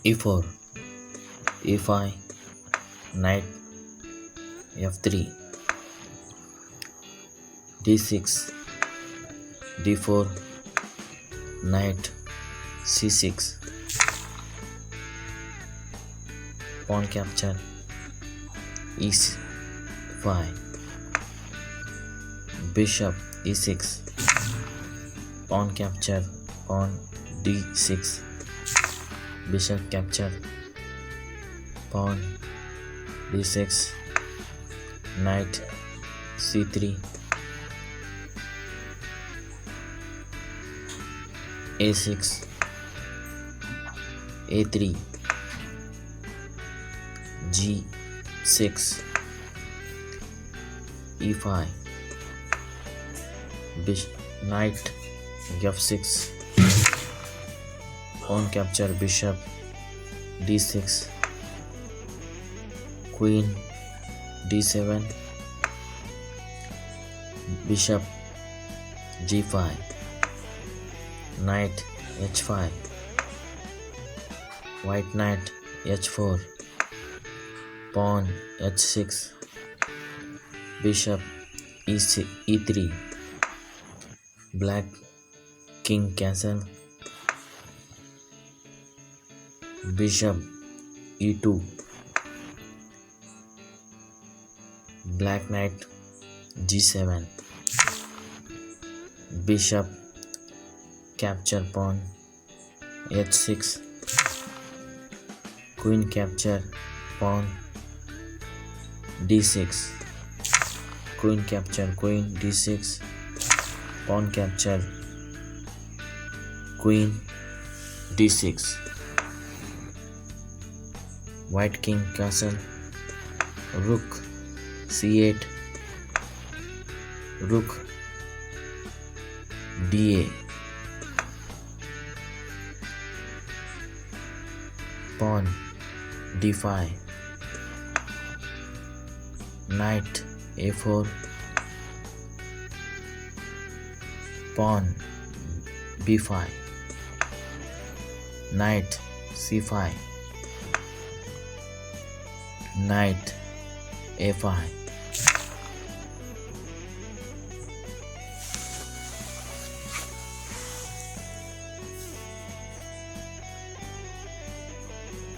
e4, e5, knight f3, d6, d4, knight c6, pawn capture e5, bishop e6, pawn capture, pawn d6, bishop capture, pawn d6, knight c3, a6, a3, g6, e5, knight f6, pawn capture, bishop d6, queen d7, bishop g5, knight h5, white knight h4, pawn h6, bishop e3, black king castle, bishop e2, black knight g7, bishop capture, pawn h6, queen capture, pawn d6, queen capture, queen d6, pawn capture, queen d6, white king castle, rook c8, rook da, pawn d5, knight a4, pawn b5, knight c5, knight a5,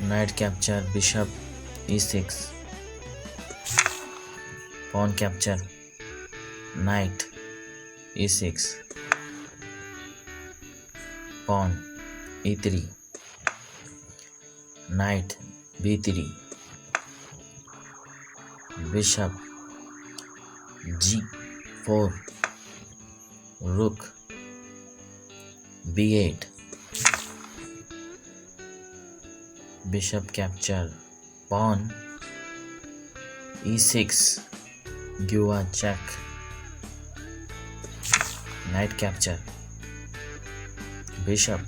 knight capture, bishop e6, pawn capture, knight e6, pawn e3, knight b3, bishop g4, rook b8, bishop capture, pawn e6, give a check, knight capture, bishop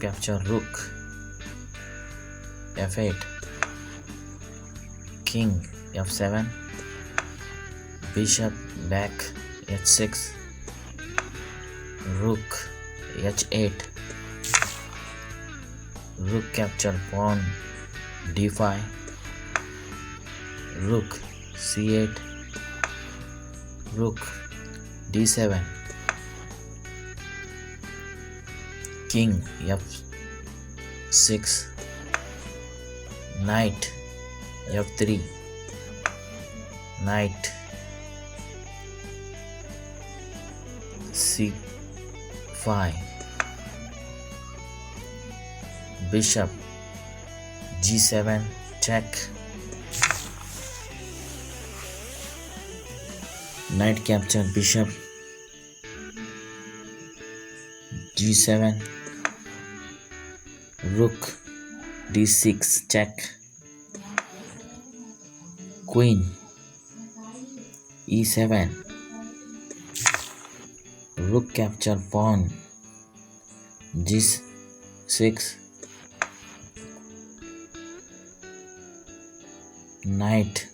capture, rook f8, king f7, bishop back h6, rook h8, rook capture, pawn d5, rook c8, rook d7, king f6, knight f3, knight c5, bishop g7, check, knight capture, bishop g7, rook d6, check, queen e7, rook capture, pawn g6, knight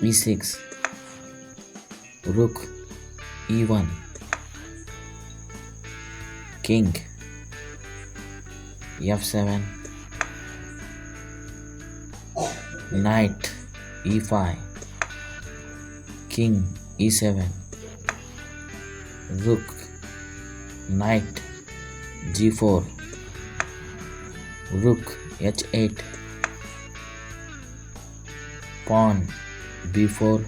e6, rook e1, king f7, knight e5, king e7, rook, knight g4, rook h8, pawn b4,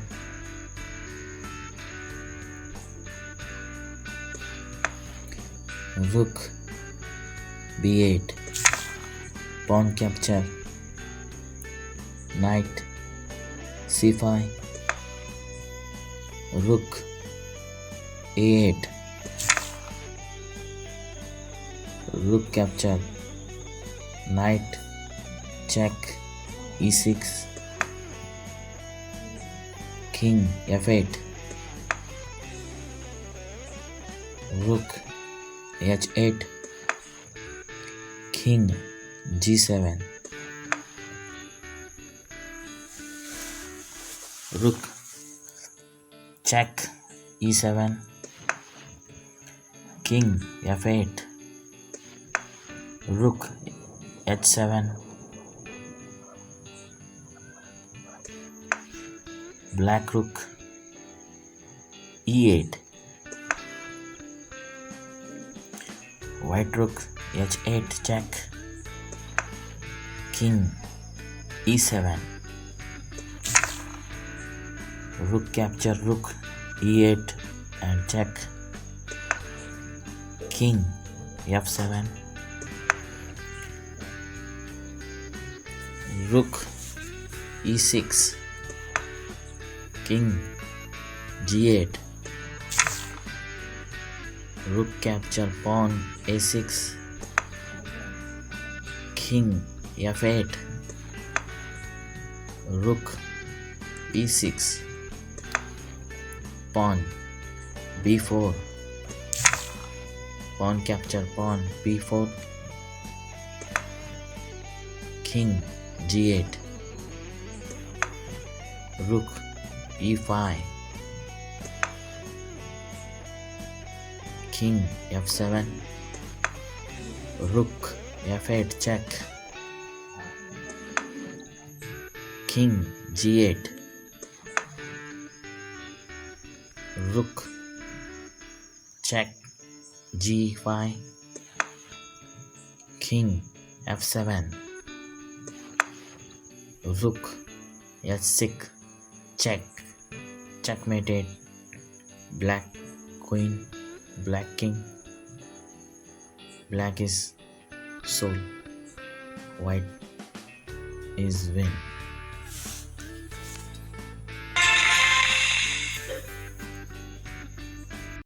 rook b8, pawn capture, knight c5, rook a8, rook capture, knight check e6, king f8, rook h8, king g7, rook check e7, king f8, rook h7, black rook e8, white rook h8 check, king e7, rook capture, rook e8 and check, king f7, rook e6, king g8, rook capture, pawn a6, king f8, rook e6, pawn b4, pawn capture, pawn b4, king g8, rook e5, king f7, rook f8 check, king g8, rook check g5, king f7, rook h6 check, checkmated, black queen, black king, black is soul, white is win.